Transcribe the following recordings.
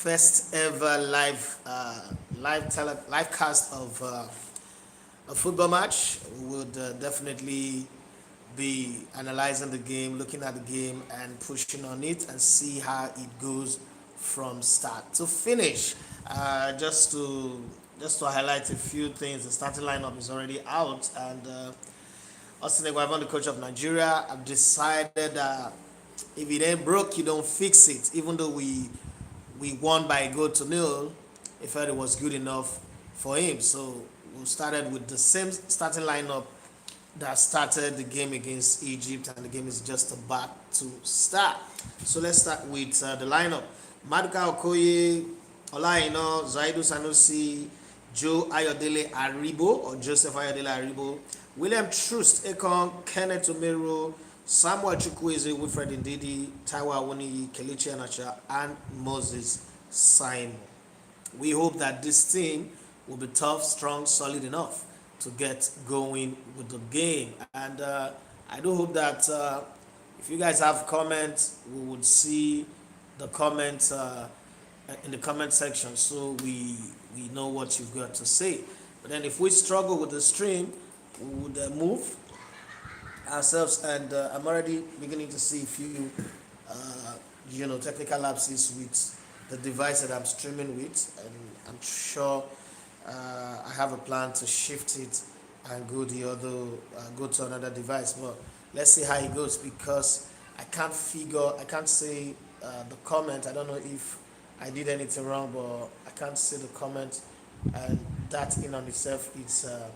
first ever live cast of a football match. We would definitely be analyzing the game, looking at the game, and pushing on it and see how it goes from start to finish. Just to highlight a few things, the starting lineup is already out, and Austin Eguavoen, the coach of Nigeria, have decided that if it ain't broke, you don't fix it. Even though we won by a goal to nil, he felt it was good enough for him. So we started with the same starting lineup that started the game against Egypt, and the game is just about to start. So let's start with the lineup. Maduka Okoye, Olaino, Zaidu Sanusi, Joe Ayodele Aribo or Joseph Ayodele Aribo, William Troost Ekong, Kenneth Omero, Samuel Chukwueze, Wilfred Ndidi, Taiwa Awoniyi, Kelechi Anacha, and Moses Simon. We hope that this team will be tough, strong, solid enough to get going with the game. And I do hope that if you guys have comments, we would see the comments in the comment section, so we know what you've got to say. But then if we struggle with the stream, we would move ourselves, and I'm already beginning to see a few technical lapses with the device that I'm streaming with, and I'm sure I have a plan to shift it and go to another device. But let's see how it goes, because I can't see the comment. I don't know if I did anything wrong, but I can't see the comment, and that in on itself is a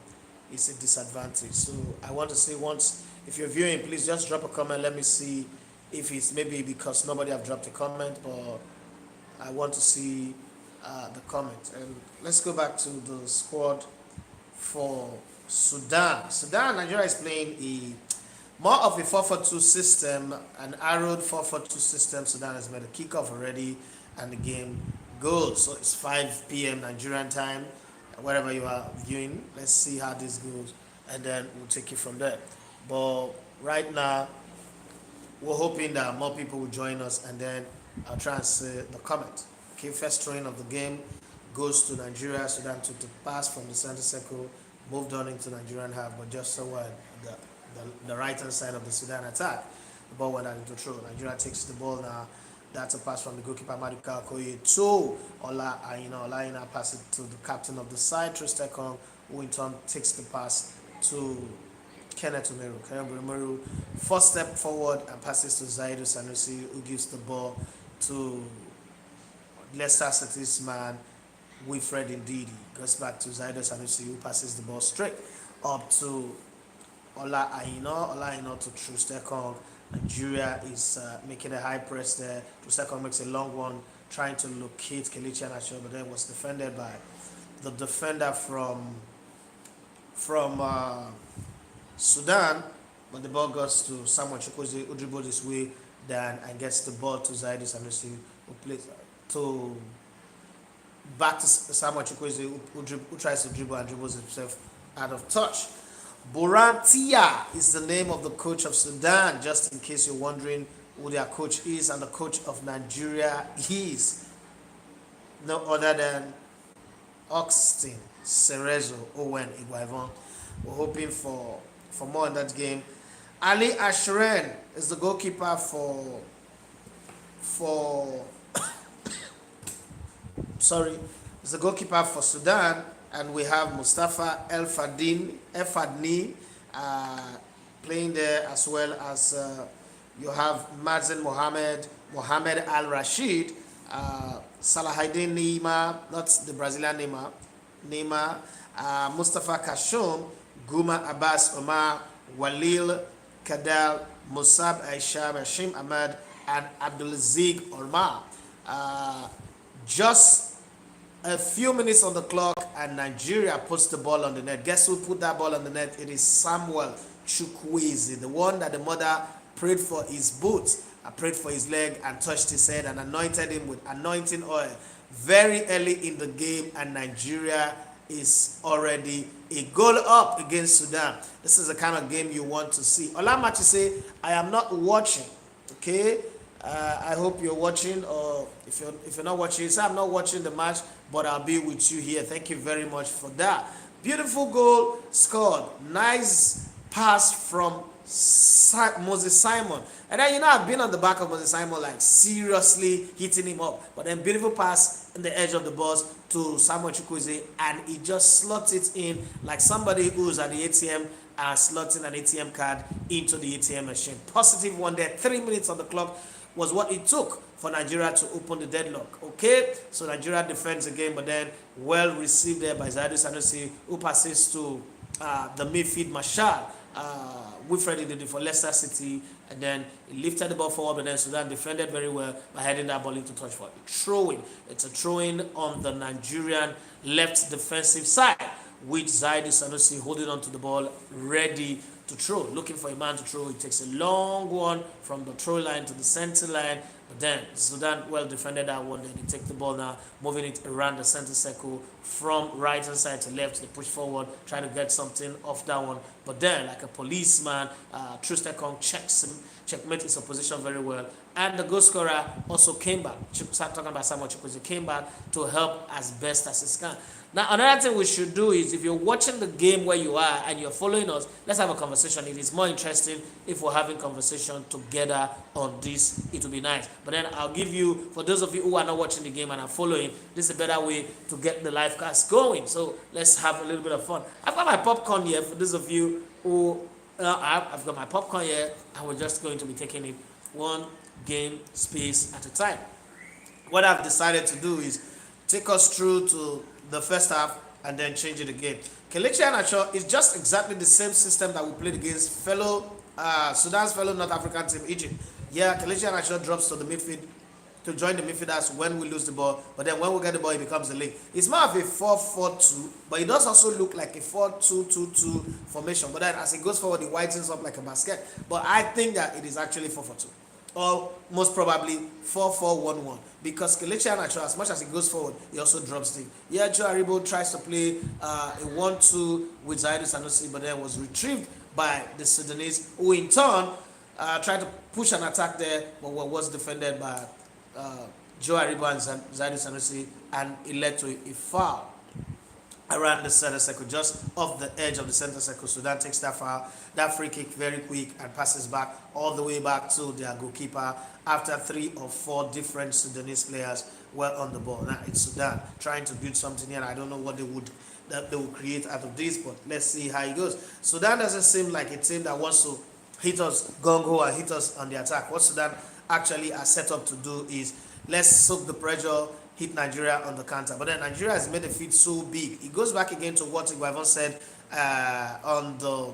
disadvantage. So I want to see, once, if you're viewing, please just drop a comment. Let me see if it's maybe because nobody have dropped a comment, but I want to see the comment. And let's go back to the squad for Sudan. Nigeria is playing more of a 4-4-2 system, an arrowed 4-4-2 system. Sudan has made a kickoff already, and the game goes. So it's 5 p.m. Nigerian time, wherever you are viewing. Let's see how this goes, and then we'll take it from there. But right now, we're hoping that more people will join us, and then I'll try and see the comment. Okay, first throwing of the game goes to Nigeria. Sudan took the pass from the center circle, moved on into Nigerian half, but just so the right hand side of the Sudan attack, the ball went out into throw. Nigeria takes the ball now. That's a pass from the goalkeeper Maduka Okoye to Ola Aina. Ola Aina passes it to the captain of the side, Tristekong, who in turn takes the pass to Kenneth Omero. Kenneth Omero first step forward and passes to Zaidu Sanusi, who gives the ball to Leicester City's man Wilfred Ndidi. Goes back to Zaidu Sanusi, who passes the ball straight up to Ola Aina to Trustekong. Nigeria is making a high press there. Trustekong makes a long one, trying to locate Kelechi Anacho, but then was defended by the defender from Sudan. But the ball goes to Samuel Chukwueze, who dribbles his way down and gets the ball to Zaidu Sanusi, who plays to back to Samuel Chukwueze, who tries to dribble and dribbles himself out of touch. Borantia is the name of the coach of Sudan, just in case you're wondering who their coach is, and the coach of Nigeria is no other than Austin Cerezo Owen Eguavoen. We're hoping for more in that game. Ali Ashren is the goalkeeper for is the goalkeeper for Sudan, and we have Mustafa El Fadni playing there, as well as you have Mazen Mohamed Al Rashid, Salahuddin Neymar, not the Brazilian Neymar, Mustafa Kashum, Guma Abbas Omar, Walil Kadal, Musab Aisha, Hashim Ahmad, and Abdulaziz Omar. Just a few minutes on the clock, and Nigeria puts the ball on the net. Guess who put that ball on the net? It is Samuel Chukwueze, the one that the mother prayed for his boot, prayed for his leg, and touched his head and anointed him with anointing oil very early in the game, and Nigeria is already a goal up against Sudan. This is the kind of game you want to see. Olamachi say, I am not watching, okay? I hope you're watching, or if you're not watching, say I'm not watching the match, but I'll be with you here. Thank you very much for that. Beautiful goal scored. Nice pass from Moses Simon. And then, I've been on the back of Moses Simon, like seriously hitting him up. But then, beautiful pass in the edge of the box to Samuel Chukwueze, and he just slots it in like somebody who's at the ATM and slotting an ATM card into the ATM machine. Positive one there. 3 minutes on the clock was what it took for Nigeria to open the deadlock. Okay, so Nigeria defends again, but then well received there by Zaidu Sanusi, who passes to the midfield Marshall. Wilfred did it for Leicester City, and then he lifted the ball forward, but then Sudan defended very well by heading that ball into touch for a throw-in. It's a throw-in on the Nigerian left defensive side, with Zaidu Sanusi holding on to the ball, ready to throw, looking for a man to throw. He takes a long one from the throw line to the center line, but then Sudan well defended that one. Then they take the ball now, moving it around the center circle from right hand side to left. They push forward, trying to get something off that one, but then like a policeman, Trustekong checks him, checkmate his opposition very well, and the goal scorer also came back. Talking about Samuel Chukwueze, came back to help as best as he can. Now, another thing we should do is, if you're watching the game where you are and you're following us, let's have a conversation. It is more interesting if we're having conversation together on this. It will be nice. But then I'll give you, for those of you who are not watching the game and are following, this is a better way to get the live cast going. So let's have a little bit of fun. I've got my popcorn here for those of you who, I've got my popcorn here, and we're just going to be taking it one game space at a time. What I've decided to do is take us through to the first half and then change it again. Kelechi Iheanacho is just exactly the same system that we played against Sudan's fellow North African team, Egypt. Yeah, Kelechi Iheanacho drops to the midfield to join the midfielders when we lose the ball, but then when we get the ball, it becomes a link. It's more of a 4-4-2, but it does also look like a 4-2-2-2 formation. But then as it goes forward, it widens up like a basket. But I think that it is actually 4-4-2. Or most probably 4-4-1-1, because Kelechi Iheanacho, as much as he goes forward, he also drops deep. Yeah, Joe Aribo tries to play a 1-2 with Zaidu Sanusi, but then was retrieved by the Sudanese, who in turn tried to push an attack there, but was defended by Joe Aribo and Zaidu Sanusi, and it led to a foul around the center circle, just off the edge of the center circle. Sudan takes that foul, that free kick very quick, and passes back all the way back to their goalkeeper after 3 or 4 different Sudanese players were on the ball. Now it's Sudan trying to build something here. I don't know what they would create out of this, but let's see how it goes. Sudan doesn't seem like a team that wants to hit us gung-ho and hit us on the attack. What Sudan actually are set up to do is, let's soak the pressure, hit Nigeria on the counter. But then Nigeria has made the field so big. It goes back again to what Iguavon said on the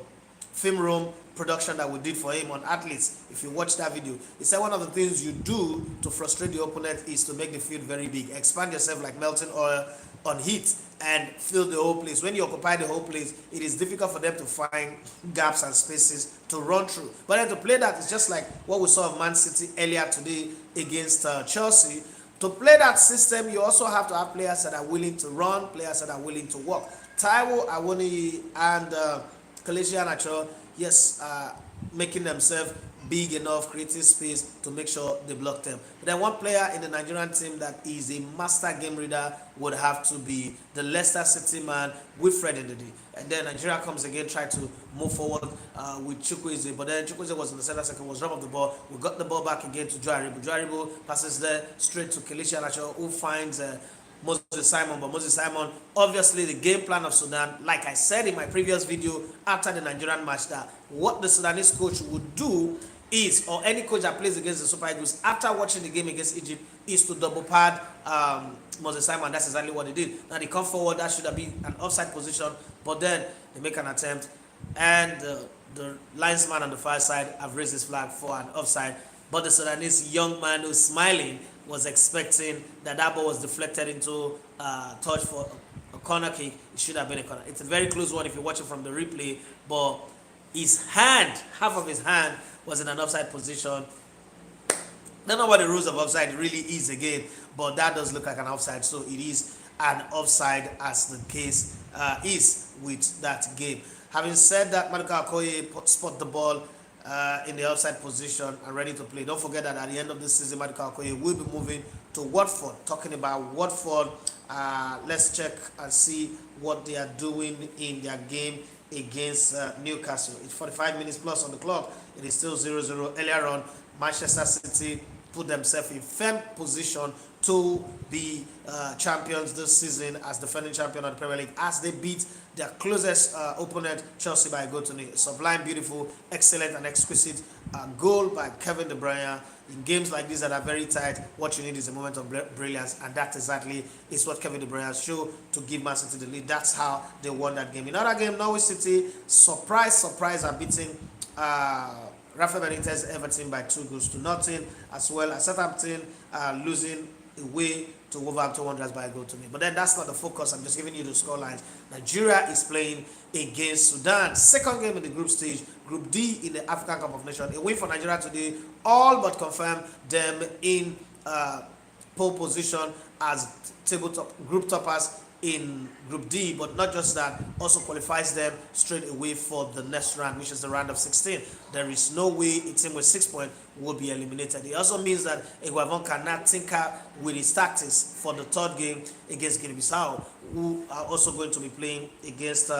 film room production that we did for him on Athletes. If you watch that video, he said one of the things you do to frustrate the opponent is to make the field very big. Expand yourself like melting oil on heat and fill the whole place. When you occupy the whole place, it is difficult for them to find gaps and spaces to run through. But then to play that is just like what we saw of Man City earlier today against Chelsea. To play that system, you also have to have players that are willing to run, players that are willing to walk. Taiwo Awoniyi and Kelechi Iheanacho, yes, making themselves big enough, creating space to make sure they block them. But then one player in the Nigerian team that is a master game reader would have to be the Leicester City man, Wilfred Ndidi. And then Nigeria comes again, try to move forward with Chukwueze, but then Chukwueze was in the center second, was robbed of the ball. We got the ball back again to Joe Aribo. Joe Aribo passes there straight to Kelechi Iheanacho, who finds Moses Simon. But Moses Simon, obviously the game plan of Sudan, like I said in my previous video after the Nigerian match, that what the Sudanese coach would do is, or any coach that plays against the Super Eagles after watching the game against Egypt, is to double pad Moses Simon. That's exactly what they did. Now they come forward, that should have been an offside position, but then they make an attempt, and the linesman on the far side have raised his flag for an offside. But the Sudanese young man who's smiling was expecting that ball was deflected into touch for a corner kick. It should have been a corner. It's a very close one if you watch it from the replay, but his hand, half of his hand, was in an offside position. Don't know what the rules of offside really is again, but that does look like an offside, so it is an offside as the case is with that game. Having said that, Maduka Okoye spot the ball in the outside position and ready to play. Don't forget that at the end of the season, Michael Okoye will be moving to Watford. Talking about Watford, let's check and see what they are doing in their game against Newcastle. It's 45 minutes plus on the clock. It is still 0-0. Earlier on, Manchester City put themselves in firm position to be champions this season as defending champion of the Premier League as they beat their closest opponent, Chelsea, by a goal to nil. Sublime, beautiful, excellent, and exquisite goal by Kevin De Bruyne. In games like this that are very tight, what you need is a moment of brilliance, and that exactly is what Kevin De Bruyne showed to give Man City the lead. That's how they won that game. In another game, Norwich City, surprise, are beating Rafa Benitez Everton by 2-0, as well as Southampton losing away to Wolverhampton Wanderers by a goal to nil. But then that's not the focus. I'm just giving you the scorelines. Nigeria is playing against Sudan. Second game in the group stage, Group D in the African Cup of Nations. A win for Nigeria today, all but confirm them in pole position as group toppers in Group D, but not just that, also qualifies them straight away for the next round, which is the round of 16. There is no way a team with 6 points will be eliminated. It also means that Eguavon cannot tinker with his tactics for the third game against Guinea-Bissau, who are also going to be playing against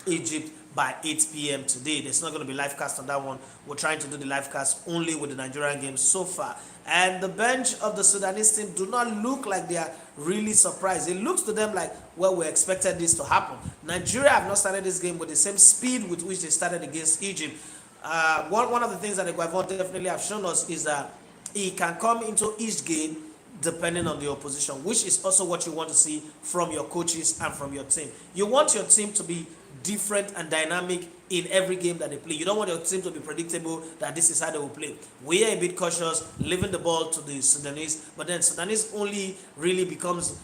Egypt by 8 p.m. today. There's not going to be live cast on that one. We're trying to do the live cast only with the Nigerian game so far. And the bench of the Sudanese team do not look like they are really surprised. It looks to them like, well, we expected this to happen. Nigeria have not started this game with the same speed with which they started against Egypt. One of the things that the Guavon definitely have shown us is that he can come into each game depending on the opposition, which is also what you want to see from your coaches and from your team. You want your team to be different and dynamic in every game that they play. You don't want your team to be predictable that this is how they will play. We are a bit cautious, leaving the ball to the Sudanese, but then Sudanese only really becomes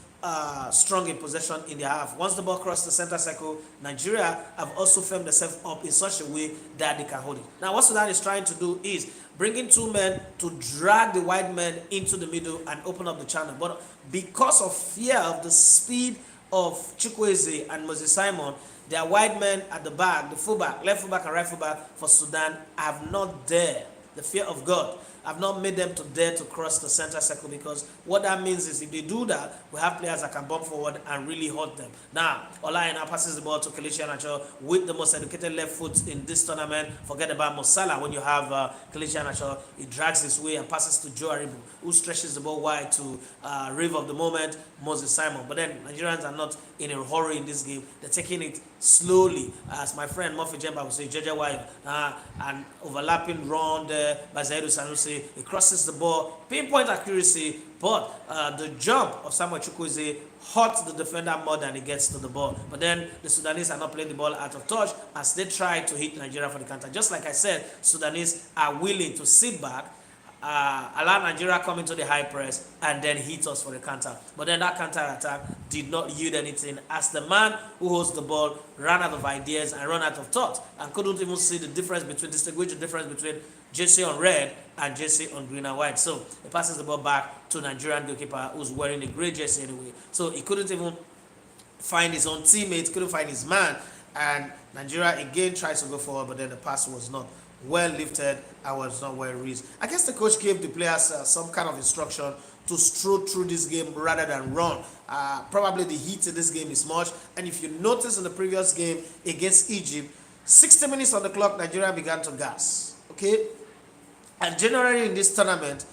strong in possession in their half. Once the ball crosses the center circle, Nigeria have also firmed themselves up in such a way that they can hold it. Now, what Sudan is trying to do is bringing two men to drag the white men into the middle and open up the channel. But because of fear of the speed of Chukwueze and Moses Simon, their wide men at the back, the fullback, left fullback and right fullback for Sudan, have not dared, the fear of God, have not made them to dare to cross the center circle, because what that means is if they do that, we have players that can bump forward and really hurt them. Now, Olaina passes the ball to Kelechi Iheanacho with the most educated left foot in this tournament. Forget about Mo Salah. When you have Kelechi Iheanacho, he drags his way and passes to Joe Aribo, who stretches the ball wide to Rave of the moment, Moses Simon. But then Nigerians are not in a hurry in this game. They're taking it slowly, as my friend Murphy Jemba would say, Jeje Wayo, an overlapping run there by Zaidu Sanusi. He crosses the ball, pinpoint accuracy, but the jump of Samuel Chukwueze hurts the defender more than he gets to the ball. But then the Sudanese are not playing the ball out of touch as they try to hit Nigeria for the counter. Just like I said, Sudanese are willing to sit back, allow Nigeria come into the high press and then hit us for the counter. But then that counter attack did not yield anything as the man who holds the ball ran out of ideas and ran out of thought and couldn't even see the difference between, distinguish the difference between JC on red and JC on green and white. So he passes the ball back to Nigerian goalkeeper who's wearing a grey jersey anyway. So he couldn't even find his own teammates, couldn't find his man, and Nigeria again tries to go forward, but then the pass was not well lifted and was not well reached. I guess the coach gave the players some kind of instruction to stroll through this game rather than run. Probably the heat in this game is much, and if you notice in the previous game against Egypt, 60 minutes on the clock, Nigeria began to gas. Okay, and generally in this tournament,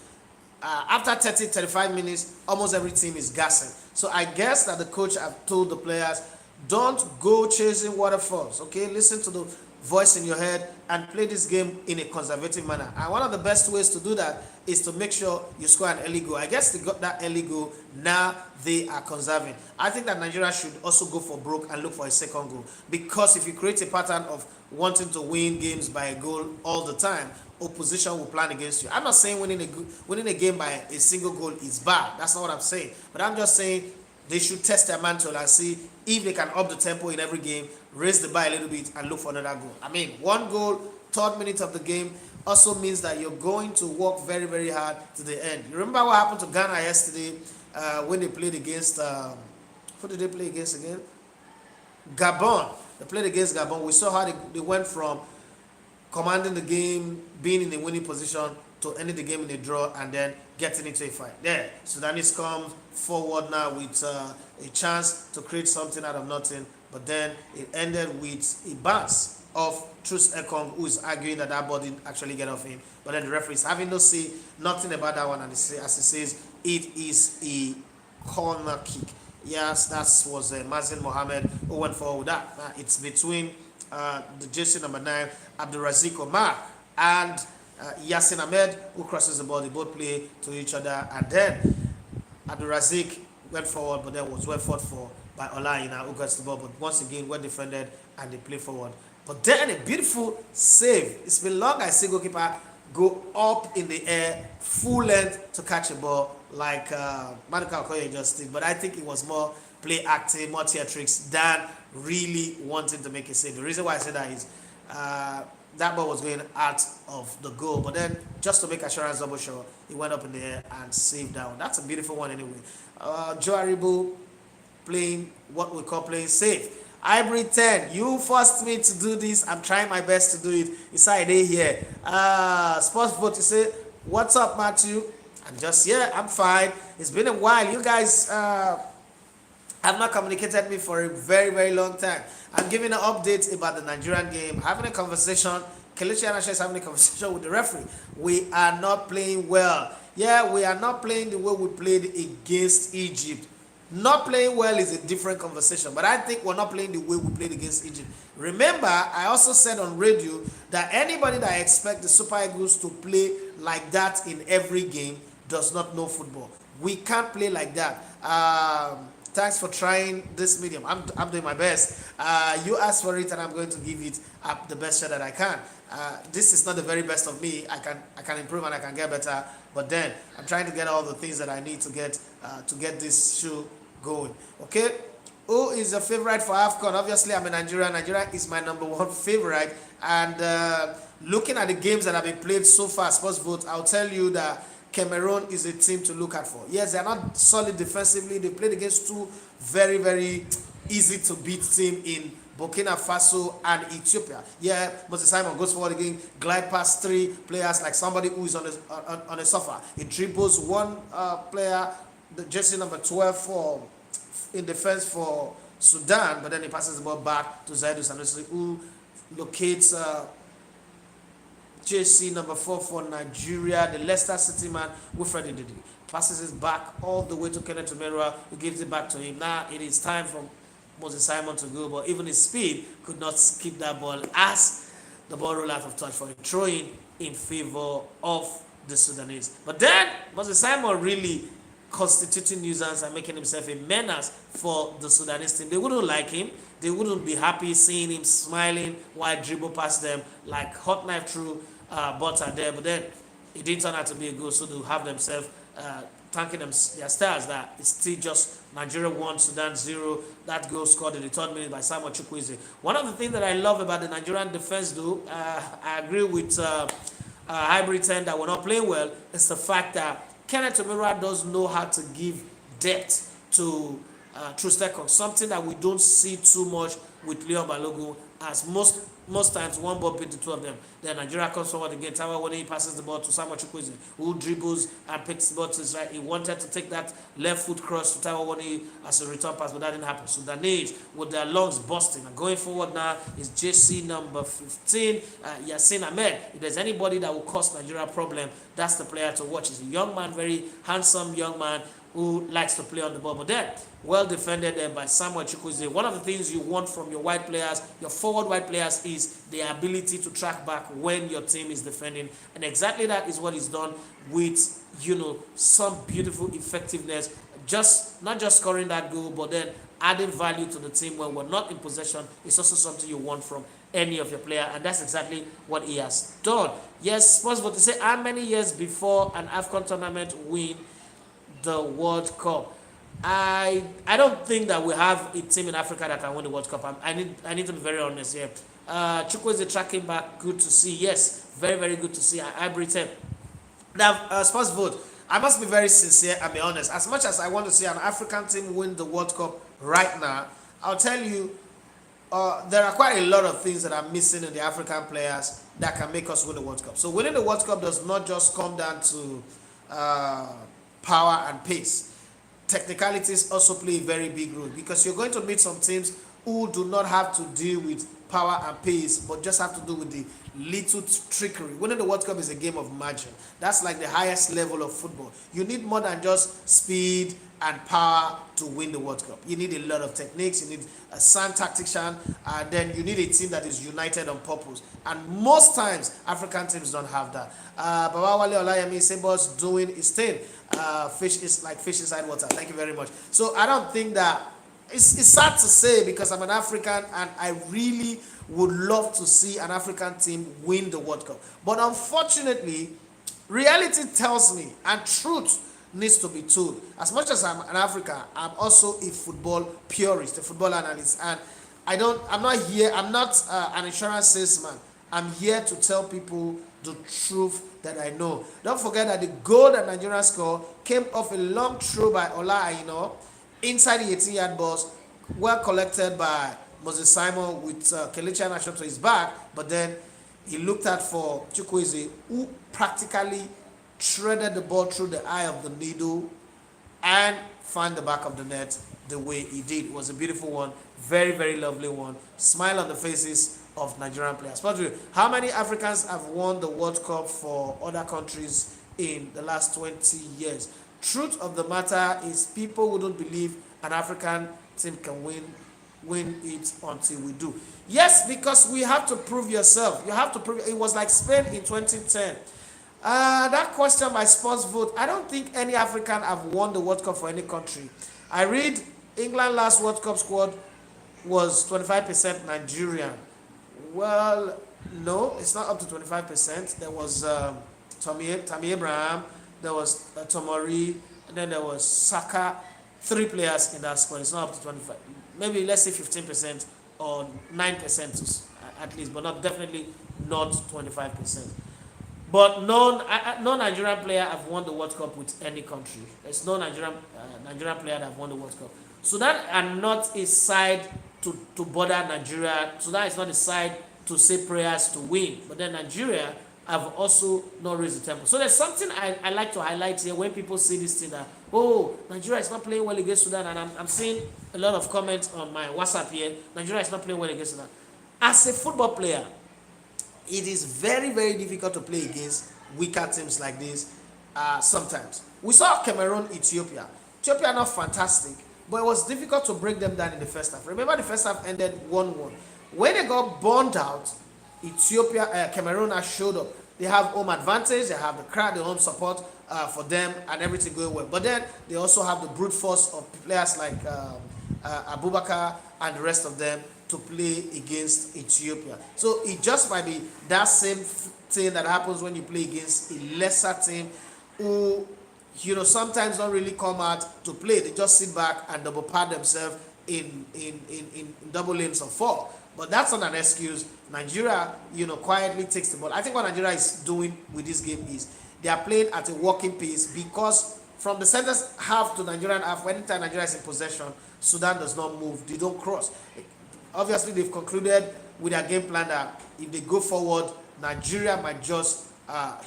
after 30-35 minutes, almost every team is gassing. So I guess that the coach have told the players, don't go chasing waterfalls. Okay, listen to the voice in your head and play this game in a conservative manner. And one of the best ways to do that is to make sure you score an early goal. I guess they got that early goal. Now they are conserving. I think that Nigeria should also go for broke and look for a second goal, because if you create a pattern of wanting to win games by a goal all the time, opposition will plan against you. I'm not saying winning a game by a single goal is bad. That's not what I'm saying. But I'm just saying they should test their mantle and see if they can up the tempo in every game, raise the bar a little bit, and look for another goal. I mean, one goal, third minute of the game, also means that you're going to work very, very hard to the end. You remember what happened to Ghana yesterday when they played against, who did they play against again? Gabon. They played against Gabon. We saw how they went from commanding the game, being in a winning position to ending the game in a draw, and then getting into a fight. There, Sudanese come forward now with a chance to create something out of nothing, but then it ended with a bounce of Truce Ekong, who is arguing that that ball didn't actually get off him. But then the referee is having no say, nothing about that one, and as he says, it is a corner kick. Yes, that was Mazin Mohammed who went forward with that. It's between the jersey number 9, Abdulrazik Omar, and Yassin Ahmed, who crosses the ball. They both play to each other, and then Abdulrazik went forward, but then was well fought for by Olaina, who gets the ball, but once again well defended, and they play forward. But then a beautiful save. It's been long I see goalkeeper go up in the air, full length to catch a ball like Maduka Okoye just did. But I think it was more play acting, more theatrics than really wanting to make a save. The reason why I say that is that ball was going out of the goal, but then just to make assurance double sure, he went up in the air and saved down. That's a beautiful one anyway. Joe Aribo playing what we call playing safe. Ivory 10, you forced me to do this. I'm trying my best to do it. Inside day here. Sports vote, you say, what's up, Matthew? I'm just here. I'm fine. It's been a while. You guys have not communicated with me for a very, very long time. I'm giving an update about the Nigerian game, having a conversation. Kelechi Iheanacho is having a conversation with the referee. We are not playing well. Yeah, we are not playing the way we played against Egypt. Not playing well is a different conversation, but I think we're not playing the way we played against Egypt. Remember, I also said on radio that anybody that expects the Super Eagles to play like that in every game does not know football. We can't play like that. Thanks for trying this medium. I'm doing my best. You asked for it, and I'm going to give it the best shot that I can. This is not the very best of me. I can improve and I can get better. But then I'm trying to get all the things that I need to get this show going. Okay, who is a favorite for AFCON? Obviously, I'm a Nigerian. Nigeria is my number one favorite. And looking at the games that have been played so far, Sports Vote, I'll tell you that Cameroon is a team to look out for. Yes, they're not solid defensively. They played against two very, very easy to beat teams in Burkina Faso and Ethiopia. Yeah, Moses Simon goes forward again, glide past 3 players like somebody who is on a sofa. He dribbles one player, the jersey number 12 for in defense for Sudan, but then he passes the ball back to Zaidu Sanusi, who locates JC number 4 for Nigeria, the Leicester City man, Wilfred Ndidi. Passes it back all the way to Kenneth Omeruo, who gives it back to him. Now it is time for Moses Simon to go, but even his speed could not skip that ball as the ball rolled out of touch for a throw-in in favor of the Sudanese. But then Moses Simon really constituting nuisance and making himself a menace for the Sudanese team. They wouldn't like him. They wouldn't be happy seeing him smiling while dribble past them like hot knife through butter there. But then it didn't turn out to be a goal, so they have themselves thanking their stars that it's still just Nigeria 1, Sudan 0. That goal scored in the 3rd minute by Samuel Chukwueze. One of the things that I love about the Nigerian defense, though, I agree with Hybrid 10 that we're not playing well, is the fact that Kenneth Omeruo does know how to give depth to Trustekon, something that we don't see too much with Leon Balogun, as most times one ball beat the two of them. Then Nigeria comes forward again. Tawa when he passes the ball to Samuel Chukwueze, who dribbles and picks the ball to his right. He wanted to take that left foot cross to Tawa when as a return pass, but that didn't happen. So Sudanese with their lungs busting and going forward now is JC number 15, Yassin Ahmed. If there's anybody that will cause Nigeria a problem, that's the player to watch. He's a young man, very handsome young man who likes to play on the ball. But then, well defended there by Samuel Chukwueze. One of the things you want from your white players, your forward white players, is the ability to track back when your team is defending. And exactly that is what he's done with, some beautiful effectiveness. Not just scoring that goal, but then adding value to the team when we're not in possession is also something you want from any of your player, and that's exactly what he has done. Yes, possible to say how many years before an AFCON tournament win the World Cup. I don't think that we have a team in Africa that can win the World Cup. I need to be very honest here. Chukwueze tracking back, good to see. Yes, very, very good to see. I pretend. Now, Sports Vote, I must be very sincere and be honest. As much as I want to see an African team win the World Cup right now, I'll tell you, there are quite a lot of things that are missing in the African players that can make us win the World Cup. So winning the World Cup does not just come down to uh, power and pace. Technicalities also play a very big role because you're going to meet some teams who do not have to deal with power and pace, but just have to do with the little trickery. Winning the World Cup is a game of margin. That's like the highest level of football. You need more than just speed and power to win the World Cup. You need a lot of techniques, you need a sound tactician, and then you need a team that is united on purpose. And most times, African teams don't have that. Babawale Olayemi Sebos doing his thing. Fish is like fish inside water. Thank you very much. So I don't think that it's sad to say because I'm an African and I really would love to see an African team win the World Cup. But unfortunately, reality tells me, and truth needs to be told. As much as I'm an African, I'm also a football purist, a football analyst, and I'm not here. I'm not an insurance salesman. I'm here to tell people the truth that I know. Don't forget that the goal that Nigeria scored came off a long throw by Ola Aina inside the 18-yard box, well collected by Moses Simon with Kelechi Iheanacho to his back, but then he looked at for Chukwueze, who practically threaded the ball through the eye of the needle and found the back of the net the way he did. It was a beautiful one, very, very lovely one. Smile on the faces of Nigerian players. But how many Africans have won the World Cup for other countries in the last 20 years? Truth of the matter is people wouldn't believe an African team can win it until we do. Yes, because we have to prove yourself. You have to prove it. Was like Spain in 2010. That question by Sports Vote, I don't think any African have won the World Cup for any country. I read England last World Cup squad was 25% Nigerian. Well, no, it's not up to 25%. There was Tammy Abraham, there was Tomori, and then there was Saka. 3 players in that squad. It's not up to 25. Maybe let's say 15% or 9% at least, but not definitely not 25%. But no Nigerian player have won the World Cup with any country. There's no Nigerian player that have won the World Cup. Sudan are not a side to bother Nigeria. Sudan is not a side to say prayers to win. But then Nigeria have also not raised the tempo. So there's something I like to highlight here when people see this thing that, oh, Nigeria is not playing well against Sudan, and I'm seeing a lot of comments on my WhatsApp here, Nigeria is not playing well against Sudan. As a football player, it is very, very difficult to play against weaker teams like this sometimes. We saw Cameroon, Ethiopia. Ethiopia not fantastic, but it was difficult to break them down in the first half. Remember the first half ended 1-1. When they got burned out, Cameroon has showed up. They have home advantage, they have the crowd, the home support for them, and everything going well. But then they also have the brute force of players like Abubakar and the rest of them to play against Ethiopia. So it just might be that same thing that happens when you play against a lesser team who, sometimes don't really come out to play. They just sit back and double pad themselves in double lanes of 4. But that's not an excuse. Nigeria, quietly takes the ball. I think what Nigeria is doing with this game is they are playing at a walking pace because from the center half to Nigerian half, anytime Nigeria is in possession, Sudan does not move. They don't cross. Obviously, they've concluded with their game plan that if they go forward, Nigeria might just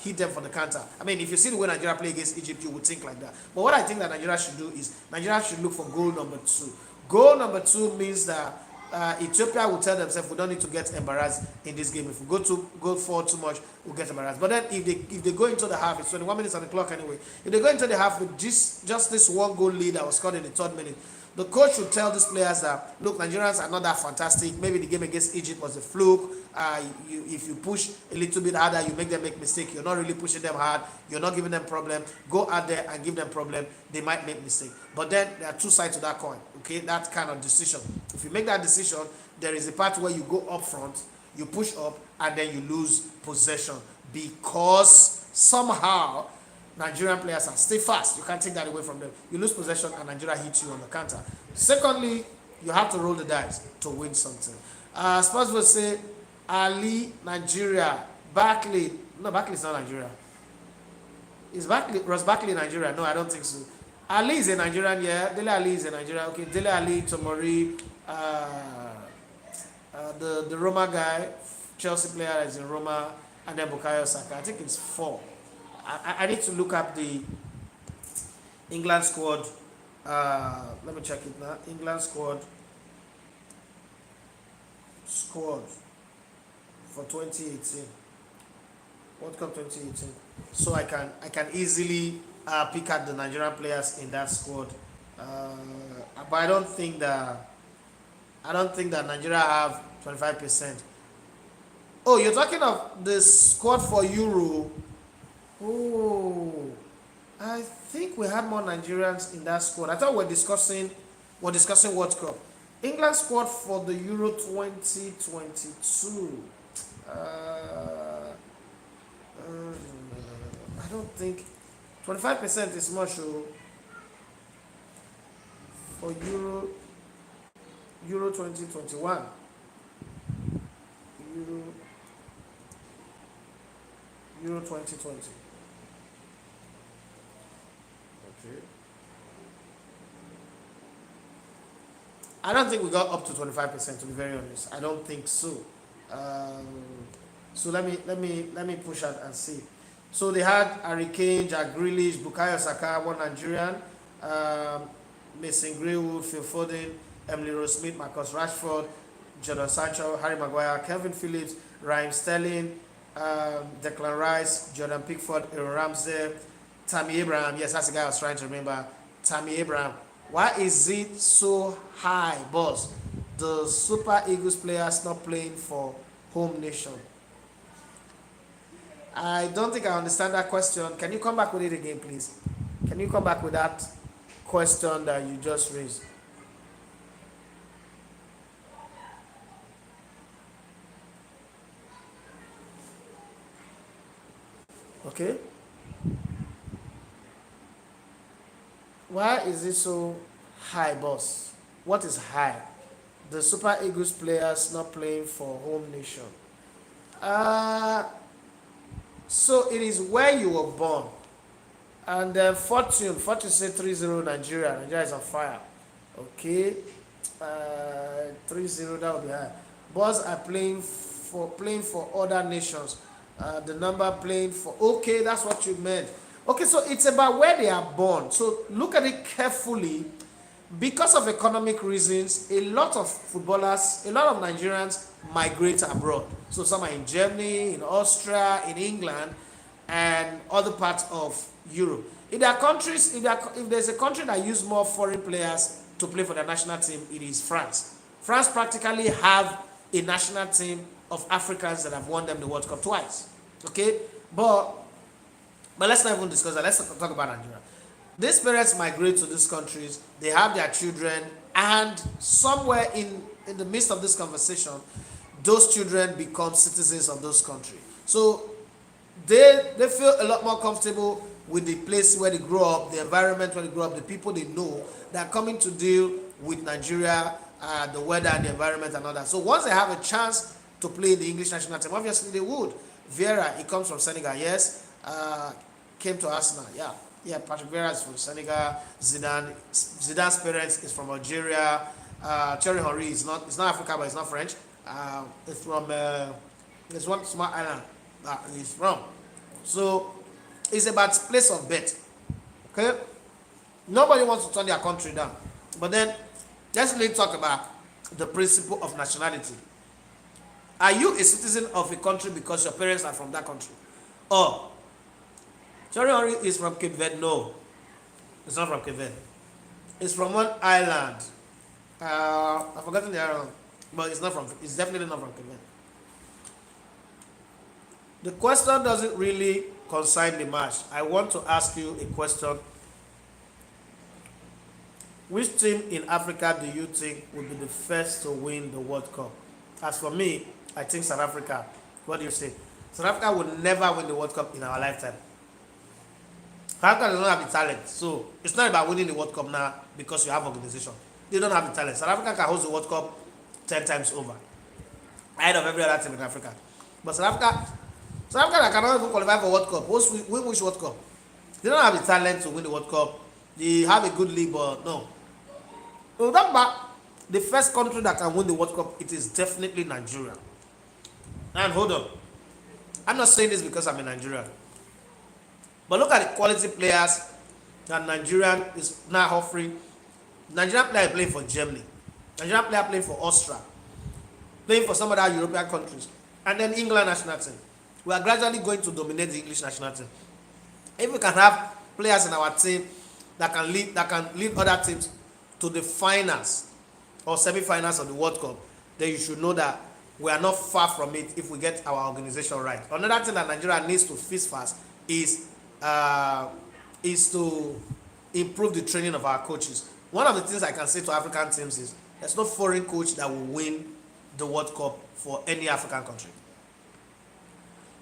hit them for the counter. I mean, if you see the way Nigeria play against Egypt, you would think like that. But what I think that Nigeria should do is Nigeria should look for goal number 2. Goal number 2 means that Ethiopia will tell themselves we don't need to get embarrassed in this game. If we go forward too much, we'll get embarrassed. But then if they go into the half, it's 21 minutes on the clock anyway. If they go into the half with just this 1 goal lead that was scored in the 3rd minute, the coach should tell these players that, look, Nigerians are not that fantastic. Maybe the game against Egypt was a fluke. If you push a little bit harder, you make them make mistakes. You're not really pushing them hard. You're not giving them problem. Go out there and give them problem. They might make mistake. But then there are 2 sides to that coin. Okay, that kind of decision. If you make that decision, there is a part where you go up front, you push up, and then you lose possession because somehow Nigerian players are stay fast. You can't take that away from them. You lose possession and Nigeria hits you on the counter. Secondly, you have to roll the dice to win something. Spurs will say Ali, Nigeria, Barkley. No, Barkley is not Nigeria. Is Barkley Ross Barkley Nigeria? No, I don't think so. Ali is a Nigerian, yeah. Dele Ali is a Nigerian. Okay, Dele Ali, Tomori, The Roma guy, Chelsea player is in Roma, and then Bukayo Saka. I think it's four. I need to look up the England squad. Let me check it now. England squad for 2018, World Cup 2018. So I can easily pick out the Nigerian players in that squad. Uh, but I don't think that Nigeria have 25%. Oh, you're talking of the squad for Euro. Oh, I think we had more Nigerians in that squad. I thought we're discussing World Cup. England squad for the Euro 2022. I don't think 25% is much for Euro 2021. Euro Euro 2020. Okay. I don't think we got up to 25%, to be very honest. I don't think so. Um, so let me push out and see. So they had Harry Kane, Jack Grealish, Bukayo Saka, one Nigerian, Mason Greenwood, Phil Foden, Emily Rose Smith, Marcus Rashford, Jadon Sancho, Harry Maguire, Kevin Phillips, Raheem Sterling, Declan Rice, Jordan Pickford, Aaron Ramsey, Tammy Abraham. Yes, that's the guy I was trying to remember. Tammy Abraham. Why is it so high, boss? The Super Eagles players not playing for home nation. I don't think I understand that question. Can you come back with it again, please? Can you come back with that question that you just raised? Okay. Why is it so high, boss? What is high? The Super Eagles players not playing for home nation. Uh, so it is where you were born. And then Fortune say 3-0 Nigeria. Nigeria is on fire. Okay. 3-0, that would be high. Boys are playing for other nations. The number playing for, okay, that's what you meant. Okay, so it's about where they are born. So look at it carefully. Because of economic reasons, a lot of footballers, a lot of Nigerians migrate abroad. So some are in Germany, in Austria, in England, and other parts of Europe. If there are countries, if there's a country that use more foreign players to play for their national team, it is France. France practically have a national team of Africans that have won them the World Cup twice. Okay, but let's not even discuss that. Let's talk about Nigeria. These parents migrate to these countries, they have their children, and somewhere in the midst of this conversation, those children become citizens of those countries. So they feel a lot more comfortable with the place where they grow up, the environment where they grow up, the people they know that are coming to deal with Nigeria, the weather and the environment and all that. So once they have a chance to play the English national team, obviously they would. Vieira, he comes from Senegal, yes. Came to Arsenal, yeah. Yeah, Patrick Vieira is from Senegal. Zidane's parents is from Algeria. Thierry Henry is not, it's not Africa, but it's not French. It's from, there's one small island that he's from. So it's about place of birth. Okay? Nobody wants to turn their country down. But then, let's really talk about the principle of nationality. Are you a citizen of a country because your parents are from that country? Or Thierry Henry is from Cape Verde? No, it's not from Cape Verde. It's from one island. I've forgotten the island, but it's not from. It's definitely not from Cape Verde. The question doesn't really concern the match. I want to ask you a question. Which team in Africa do you think will be the first to win the World Cup? As for me, I think South Africa. What do you say? South Africa will never win the World Cup in our lifetime. South Africa does not have the talent. So it's not about winning the World Cup now because you have organization. They don't have the talent. South Africa can host the World Cup 10 times over. Ahead of every other team in Africa. But South Africa cannot even qualify for World Cup. Win which World Cup? They don't have the talent to win the World Cup. They have a good league, but no. So that back, the first country that can win the World Cup, it is definitely Nigeria. And hold on, I'm not saying this because I'm a Nigerian, but look at the quality players that Nigerian is now offering. Nigerian player playing for Germany, Nigerian player playing for Austria, playing for some other European countries, and then England national team. We are gradually going to dominate the English national team. If we can have players in our team that can lead other teams to the finals or semi-finals of the World Cup, then you should know that we are not far from it if we get our organization right. Another thing that Nigeria needs to fix fast is to improve the training of our coaches. One of the things I can say to African teams is there's no foreign coach that will win the World Cup for any African country.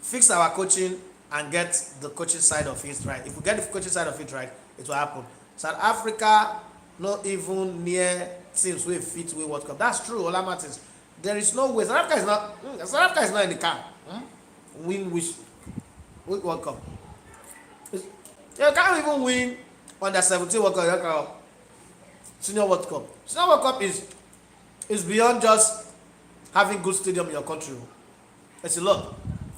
Fix our coaching and get the coaching side of it right. If we get the coaching side of it right, it will happen. South Africa, not even near teams wey fit win World Cup. That's true, Ola Martins. There is no way. South Africa is not in the camp. Win World Cup. You can't even win under 17 World Cup. Senior World Cup. Senior World Cup is beyond just having good stadium in your country. It's a lot.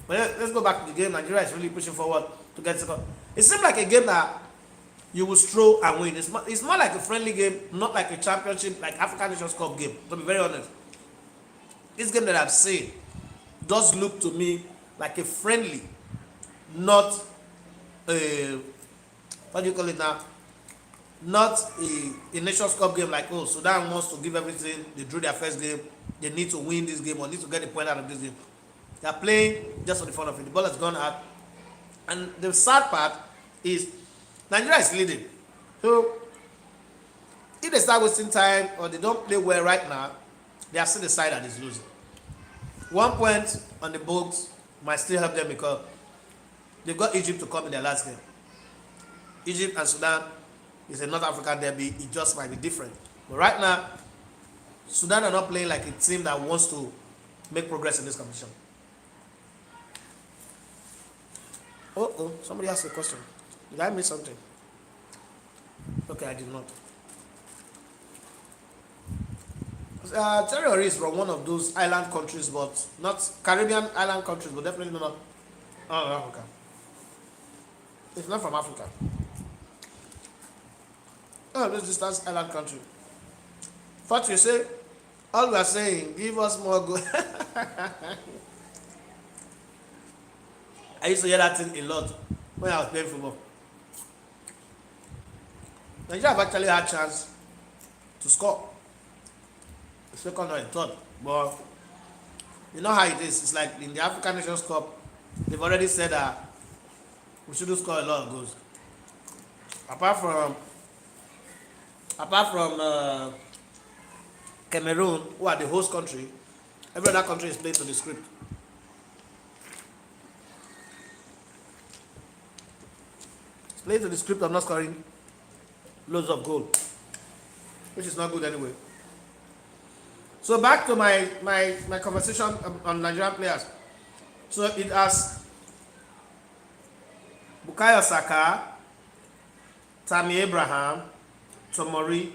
But let's go back to the game. Nigeria is really pushing forward to get second. It seems like a game that you will stroll and win. It's more like a friendly game, not like a championship, like African Nations Cup game, to be very honest. This game that I've seen does look to me like a friendly, not a, what do you call it now? Not a Nations Cup game like, oh, Sudan wants to give everything. They drew their first game. They need to win this game or need to get a point out of this game. They are playing just for the fun of it. The ball has gone out. And the sad part is Nigeria is leading. So if they start wasting time or they don't play well right now, they are still the side that is losing. 1 point on the books might still help them because they've got Egypt to come in their last game. Egypt and Sudan is a North African derby. It just might be different. But right now, Sudan are not playing like a team that wants to make progress in this competition. Oh, somebody asked a question. Did I miss something? Okay, I did not. Terrorists from one of those island countries, but not Caribbean island countries, but definitely not Africa. It's not from Africa. Oh, this distance island country. What you say? All we are saying, give us more gold. I used to hear that thing a lot when I was playing football. Nigeria have actually had a chance to score. The second or the third. But you know how it is. It's like in the African Nations Cup, they've already said that we shouldn't score a lot of goals. Apart from Cameroon, who are the host country, every other country is playing to the script. It's playing to the script of not scoring loads of goals, which is not good anyway. So back to my conversation on Nigerian players. So it has Bukayo Saka, Tammy Abraham, Tomori,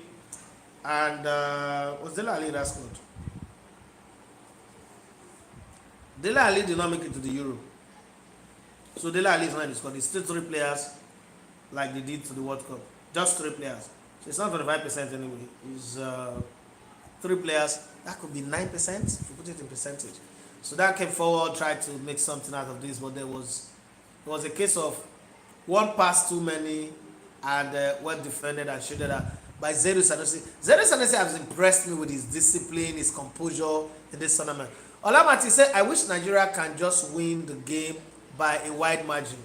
and was Dele Ali that scored? Dele Ali did not make it to the Euro. So Dele Ali is not in the squad. It's still 3 players like they did to the World Cup. Just 3 players. So it's not 25% anyway. It's 3 players. That could be 9% if you put it in percentage. So that came forward, tried to make something out of this, but it was a case of one pass too many and well defended and shielded by Zedu Sanusi. Zedu Sanusi has impressed me with his discipline, his composure in this tournament. Olamati said, I wish Nigeria can just win the game by a wide margin.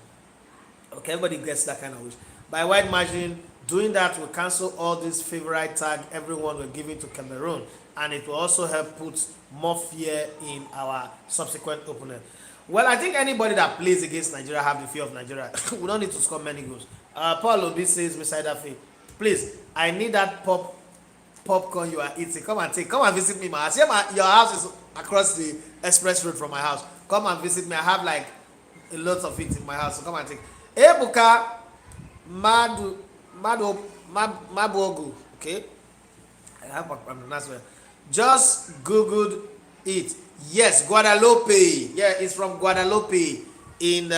Okay, everybody gets that kind of wish. By a wide margin, doing that will cancel all this favorite tag everyone will give to Cameroon, and it will also help put more fear in our subsequent opponent. Well, I think anybody that plays against Nigeria have the fear of Nigeria. We don't need to score many goals. Paul Obi says beside that thing, please, I need that popcorn you are eating. Come and visit me. My house. Your house is across the express road from my house. Come and visit me. I have like a lot of it in my house. So come and take. Ebuka Mabuogu. Okay. I hope I'm pronouncing well. Just Googled it. Yes, Guadalupe. Yeah, it's from Guadalupe in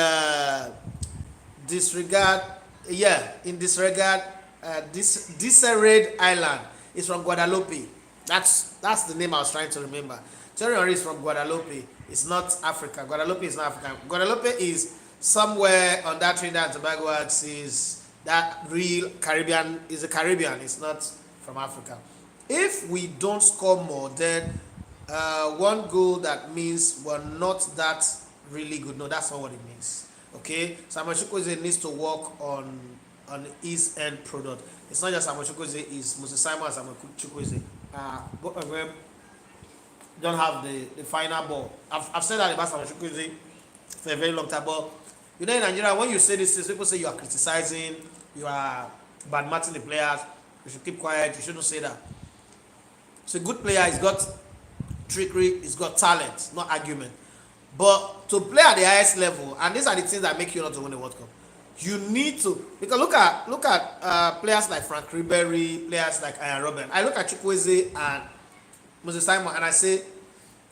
disregard. Yeah, in disregard. Disarrayed Island. It's from Guadalupe. That's the name I was trying to remember. Thierry Henry is from Guadalupe. It's not Africa. Guadalupe is not Africa. Guadalupe is somewhere on that Trinidad and Tobago axis. That real Caribbean is a Caribbean. It's not from Africa. If we don't score more, then one goal that means we're not that really good. No, that's not what it means. Okay, Samuel Chukwueze needs to work on his end product. It's not just Samuel Chukwueze, it's Moses Simon and Samuel Chukwueze. Both of them don't have the final ball. I've said that about Samuel Chukwueze for a very long time, but you know in Nigeria when you say this, people say you are criticizing, you are bad matching the players. You should keep quiet. You shouldn't say that. He's a good player. He's got trickery. He's got talent. Not argument. But to play at the highest level, and these are the things that make you not to win the World Cup. You need to, because look at players like Frank Ribery, players like Ian Robben. I look at Chukwueze and Moses Simon, and I say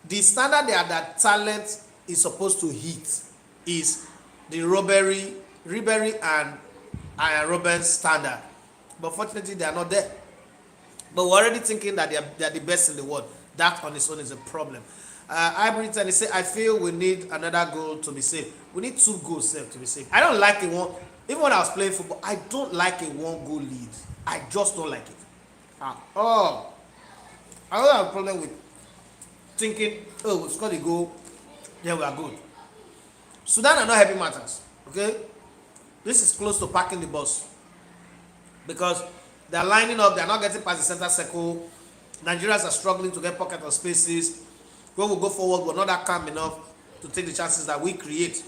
the standard that talent is supposed to hit is the Ribery and Ian Robben's standard. But fortunately, they are not there. But we're already thinking that they are the best in the world. That on its own is a problem. Ivory and they say, I feel we need another goal to be saved. We need 2 goals saved to be saved. I don't like it one. Even when I was playing football, I don't like a 1-goal lead. I just don't like it. I don't have a problem with thinking, oh, we've scored a goal, then we are good. Sudan are not happy matters. Okay? This is close to parking the bus. Because they're lining up, they're not getting past the center circle. Nigerians are struggling to get pocket of spaces. When we go forward, we're not that calm enough to take the chances that we create.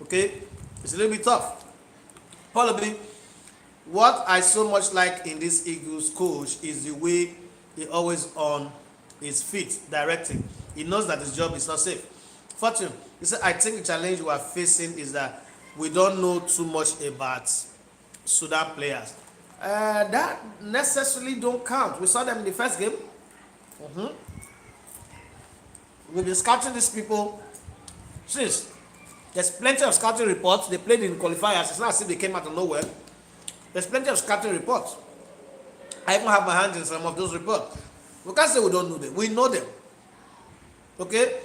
Okay? It's a little bit tough. Probably, what I so much like in this Eagles coach is the way he always on his feet, directing. He knows that his job is not safe. Fortune, he said, I think the challenge we are facing is that we don't know too much about Sudan players. That necessarily don't count. We saw them in the first game. We've been scouting these people since. There's plenty of scouting reports. They played in qualifiers. It's not as if they came out of nowhere. There's plenty of scouting reports. I even have my hands in some of those reports. We can't say we don't know them. We know them. Okay?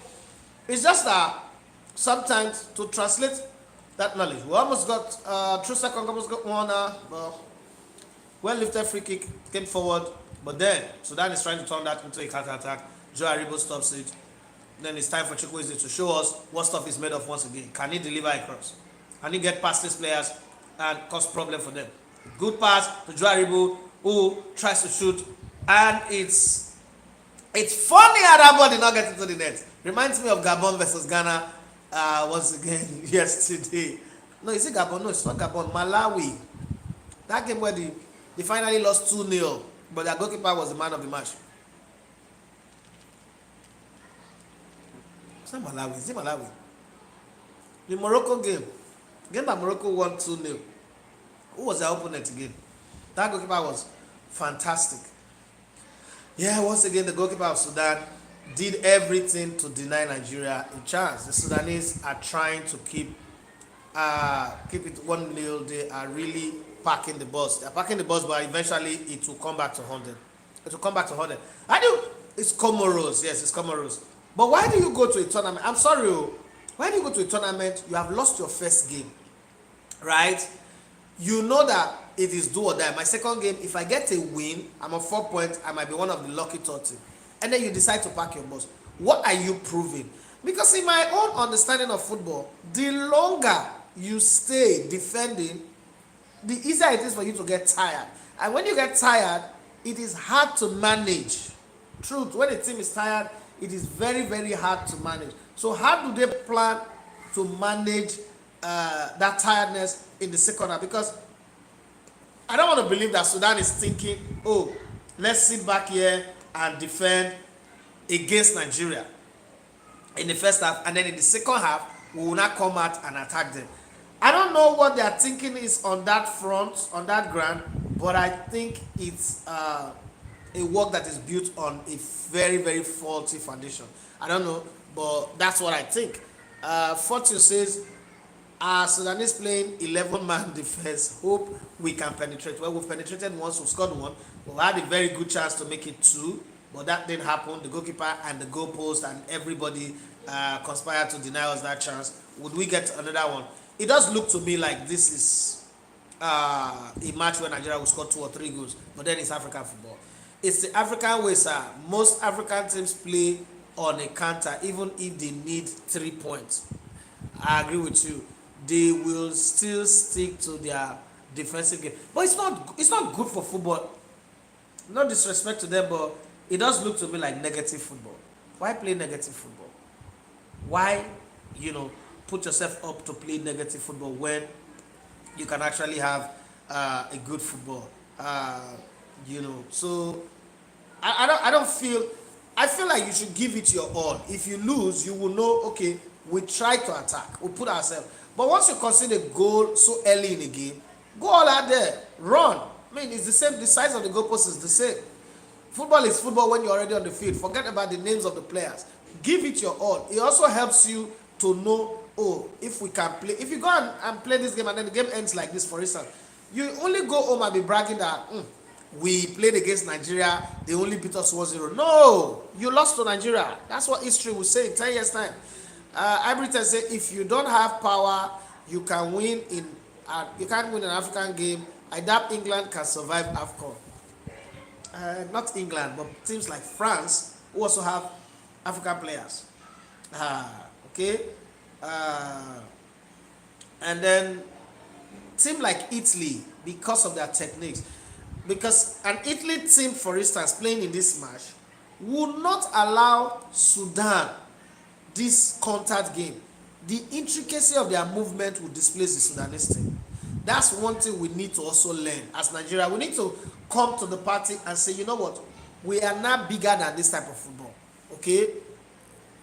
It's just that sometimes to translate that knowledge, we almost got through second, almost got one. Well lifted free kick came forward, but then Sudan is trying to turn that into a counter attack. Joe Aribo stops it. Then it's time for Chukwueze to show us what stuff is made of once again. Can he deliver a cross? Can he get past these players and cause problem for them? Good pass to Joe Aribo, who tries to shoot, and it's funny how that ball did not get into the net. Reminds me of Gabon versus Ghana once again yesterday. No, is it Gabon? No, it's not Gabon. Malawi. That game where they finally lost 2-0, but their goalkeeper was the man of the match. It's not Malawi. Is it Malawi? The Morocco game that Morocco won 2-0. Who was their opponent again? That goalkeeper was fantastic. Yeah, once again, the goalkeeper of Sudan did everything to deny Nigeria a chance. The Sudanese are trying to keep it 1-0. They are really parking the bus. They're parking the bus, but eventually it will come back to 100. It will come back to 100. It's Comoros. Yes, it's Comoros. But why do you go to a tournament? I'm sorry. Why do you go to a tournament? You have lost your first game. Right? You know that it is do or die. My second game, if I get a win, I'm on 4 points. I might be one of the lucky 30. And then you decide to pack your bus. What are you proving? Because in my own understanding of football, the longer you stay defending, the easier it is for you to get tired. And when you get tired, it is hard to manage. Truth, when a team is tired, it is very, very hard to manage. So how do they plan to manage that tiredness in the second half? Because I don't want to believe that Sudan is thinking, oh, let's sit back here and defend against Nigeria in the first half, and then in the second half, we will not come out and attack them. I don't know what their thinking is on that front, on that ground, but I think it's a work that is built on a very, very faulty foundation. I don't know, but that's what I think. Fortune says, Sudanese playing 11-man defense. Hope we can penetrate. Well, we've penetrated once, we've scored one. We've had a very good chance to make it two, but that didn't happen. The goalkeeper and the goalpost and everybody conspired to deny us that chance. Would we get another one? It does look to me like this is a match where Nigeria will score 2 or 3 goals, but then it's African football. It's the African way, sir. Most African teams play on a counter, even if they need 3 points. I agree with you. They will still stick to their defensive game, but it's not good for football. No disrespect to them, but it does look to me like negative football. Why play negative football? Why, put yourself up to play negative football when you can actually have a good football? So I don't feel. I feel like you should give it your all. If you lose, you will know. Okay, we try to attack. We put ourselves. But once you concede a goal so early in the game, go all out there, run. I mean, it's the same. The size of the goalpost is the same. Football is football when you're already on the field. Forget about the names of the players. Give it your all. It also helps you to know, if we can play. If you go and play this game and then the game ends like this, for instance, you only go home and be bragging that we played against Nigeria, they only beat us 1-0. No, you lost to Nigeria. That's what history will say in 10 years' time. Ibriton say if you don't have power, you can win you can't win an African game. I doubt England can survive AFCON. Not England, but teams like France who also have African players. Okay. And then team like Italy, because of their techniques. Because an Italy team, for instance, playing in this match, would not allow Sudan this contact game. The intricacy of their movement will displace the Sudanese team. That's one thing we need to also learn as Nigeria. We need to come to the party and say, you know what, we are not bigger than this type of football. Okay?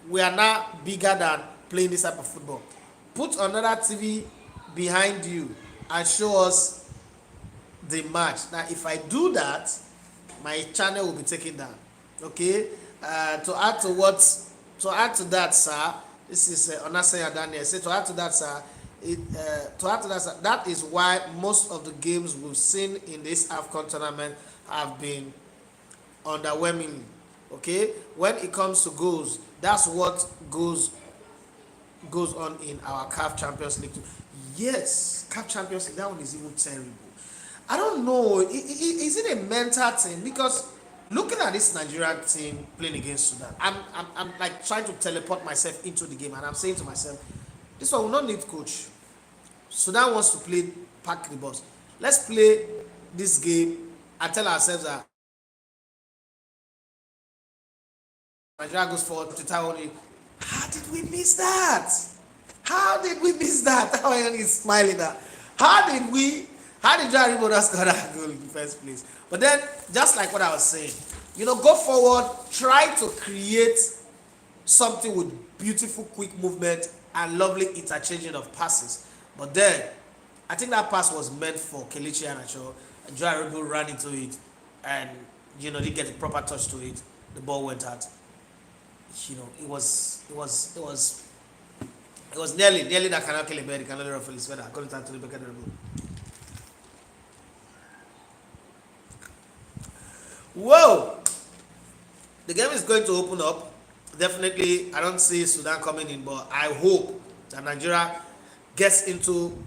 We are not bigger than playing this type of football. Put another TV behind you and show us the match. Now, if I do that, my channel will be taken down. Okay? To add to that, sir, this is Onasanya Daniel. Say to add to that, sir, that is why most of the games we've seen in this AFCON tournament have been underwhelming. Okay, when it comes to goals, that's what goes on in our CAF Champions League too. Yes, CAF Champions League, that one is even terrible. I don't know, is it a mental thing? Because looking at this Nigerian team playing against Sudan, I'm like trying to teleport myself into the game, and I'm saying to myself, this one will not need coach. Sudan wants to play pack the bus. Let's play this game and tell ourselves that Nigeria goes forward to only. How did we miss that? How did we miss that? How is smiling that? How did Jaribo score that goal in the first place? But then, just like what I was saying, go forward, try to create something with beautiful, quick movement and lovely interchanging of passes. But then, I think that pass was meant for Kelechi Iheanacho. Jaribo ran into it and, didn't get a proper touch to it. The ball went out. It was nearly that cannot kill a bird, cannot ruffle his feather, according to the Beckham. Whoa! The game is going to open up. Definitely, I don't see Sudan coming in, but I hope that Nigeria gets into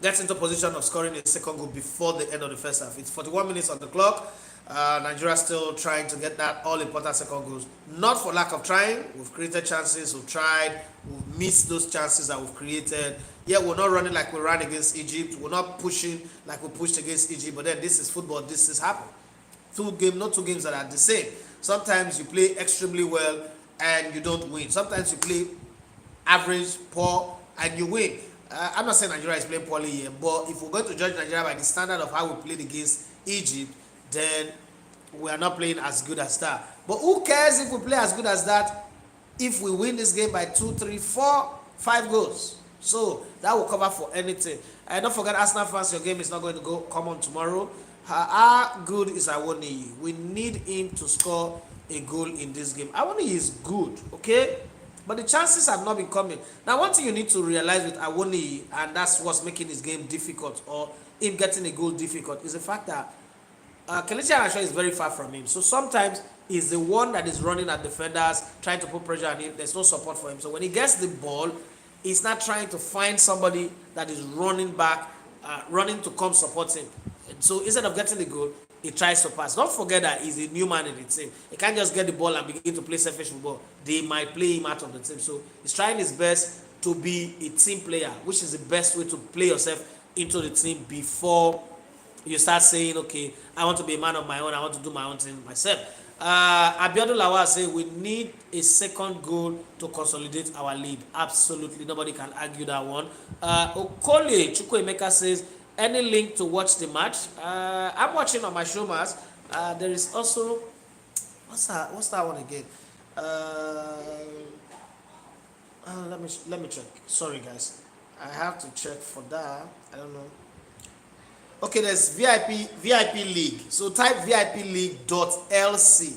position of scoring a second goal before the end of the first half. It's 41 minutes on the clock. Nigeria still trying to get that all-important second goals. Not for lack of trying. We've created chances. We've tried. We've missed those chances that we've created. Yeah, we're not running like we ran against Egypt. We're not pushing like we pushed against Egypt. But then this is football. This is happening. Not two games that are the same. Sometimes you play extremely well and you don't win. Sometimes you play average, poor, and you win. I'm not saying Nigeria is playing poorly here, but if we're going to judge Nigeria by the standard of how we played against Egypt, then we are not playing as good as that. But who cares if we play as good as that if we win this game by 2, 3, 4, 5 goals? So that will cover for anything. And don't forget, Arsenal fans, your game is not going to come on tomorrow. How good is Awoniyi? We need him to score a goal in this game. Awoniyi is good, okay? But the chances have not been coming. Now, one thing you need to realize with Awoniyi, and that's what's making his game difficult, or him getting a goal difficult, is the fact that Kelechi Iheanacho is very far from him. So sometimes he's the one that is running at defenders, trying to put pressure on him. There's no support for him. So when he gets the ball, he's not trying to find somebody that is running back, running to come support him. And so instead of getting the goal, he tries to pass. Don't forget that he's a new man in the team. He can't just get the ball and begin to play selfish football. They might play him out of the team. So he's trying his best to be a team player, which is the best way to play yourself into the team before you start saying, okay, I want to be a man of my own, I want to do my own thing myself. Abiodun Lawal say we need a second goal to consolidate our lead. Absolutely, nobody can argue that one. Okole Chukwuemeka says, any link to watch the match? I'm watching on my Showmas. There is also, what's that one again? Let me check. Sorry guys, I have to check for that. I don't know. Okay, there's VIP League. So type VIP League.lc,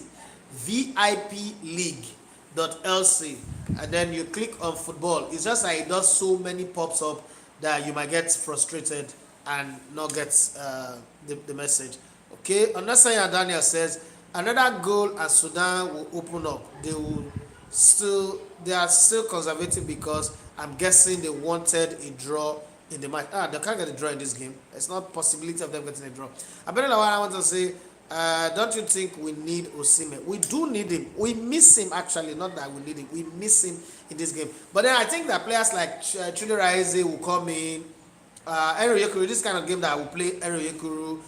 VIP League.lc, and then you click on football. It's just like it does so many pops up that you might get frustrated and not get the message. Okay, Onasanya Daniel says another goal and Sudan will open up. They are still conservative because I'm guessing they wanted a draw in the match. They can't get a draw in this game. It's not possibility of them getting a draw. I want to say, don't you think we need Osimhen? We do need him. We miss him actually. Not that we need him. We miss him in this game. But then I think that players like Chidi Raeze will come in. Ero Yekuru, this kind of game that I will play Ero Yekuru.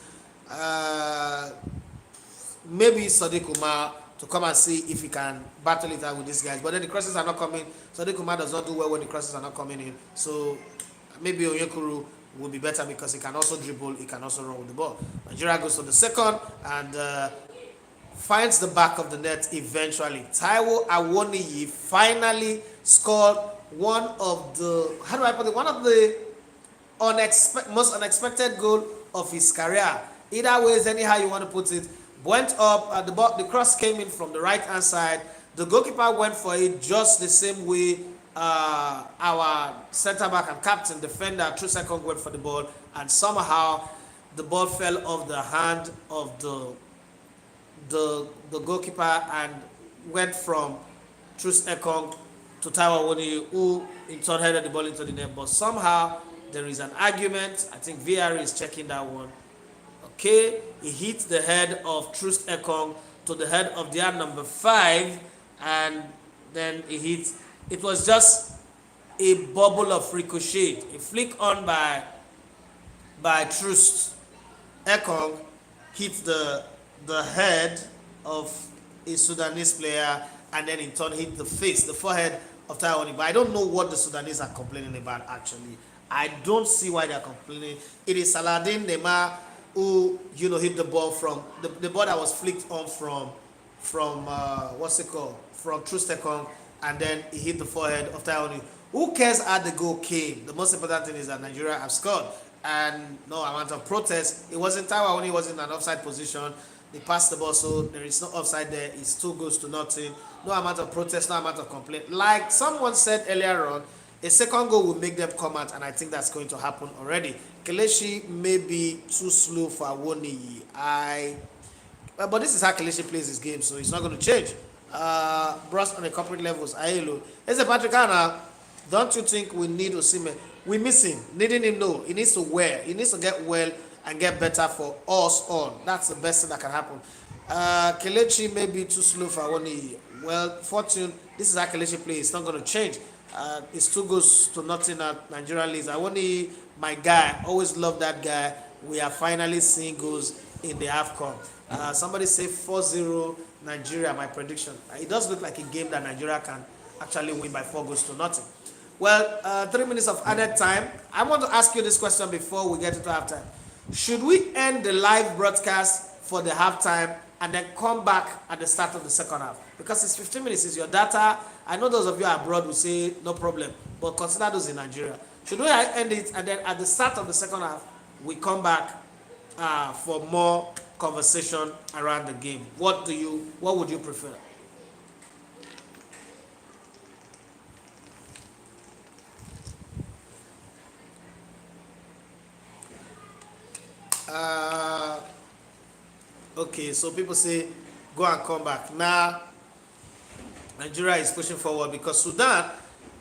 Maybe Sadiq Umar to come and see if he can battle it out with these guys. But then the crosses are not coming. Sadiq Umar does not do well when the crosses are not coming in. So maybe Onyekuru will be better because he can also dribble, he can also run with the ball. Nigeria goes to the second and finds the back of the net eventually. Taiwo Awoniyi finally scored one of the, how do I put it, one of the most unexpected goal of his career. Either ways, anyhow you want to put it, went up, the cross came in from the right hand side. The goalkeeper went for it just the same way our center back and captain defender through second went for the ball, and somehow the ball fell off the hand of the goalkeeper and went from Truce Ekong to Taiwo Awoniyi, who in turn headed the ball into the net. But somehow there is an argument. I think VAR is checking that one. Okay, he hit the head of Truce Ekong to the head of their number 5, and then he hit. It was just a bubble of ricochet, a flick on by Truce Ekong hit the head of a Sudanese player, and then in turn hit the forehead of Taiwo Awoniyi. But I don't know what the Sudanese are complaining about actually. I don't see why they are complaining. It is Saladin Neymar who hit the ball from the ball that was flicked on from what's it called, from Truce Ekong, and then he hit the forehead of Taiwo Awoniyi. Who cares how the goal came? The most important thing is that Nigeria have scored, and no amount of protest. It wasn't Taiwo Awoniyi, was in an offside position. They passed the ball, so there is no offside there. It's 2 goals to nothing. No amount of protest, no amount of complaint. Like someone said earlier on, a second goal will make them come out, and I think that's going to happen already. Kelechi may be too slow for Awoniyi. But this is how Kelechi plays his game, so it's not going to change. Bros on a corporate levels. Ayelo. As a Patrick Anna, don't you think we need Osimhen? We miss him. Needing him, no. He needs to wear. He needs to get well and get better for us all. That's the best thing that can happen. Kelechi may be too slow for Awoniyi. Well, fortune, this is how Kelechi plays. It's not going to change. It's 2 goals to nothing at Nigerian leagues. Awoniyi, my guy, always love that guy. We are finally seeing goals in the AFCON. Somebody say 4-0 Nigeria, my prediction. It does look like a game that Nigeria can actually win by 4 goals to nothing. Well, 3 minutes of added time. I want to ask you this question before we get into halftime. Should we end the live broadcast for the halftime and then come back at the start of the second half? Because it's 15 minutes, it's your data. I know those of you abroad will say no problem, but consider those in Nigeria. Should we end it and then at the start of the second half, we come back for more conversation around the game. What would you prefer? Uh, okay, so people say go and come back. Now Nigeria is pushing forward because Sudan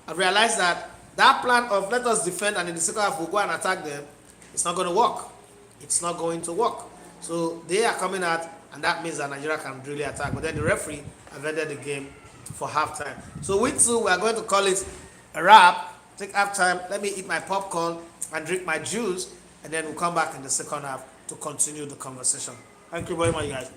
have realized that that plan of let us defend and in the second half we'll go and attack them, it's not going to work. It's not going to work. So they are coming out, and that means that Nigeria can really attack. But then the referee have ended the game for halftime. So we too, we are going to call it a wrap. Take halftime. Let me eat my popcorn and drink my juice, and then we'll come back in the second half to continue the conversation. Thank you very much, guys.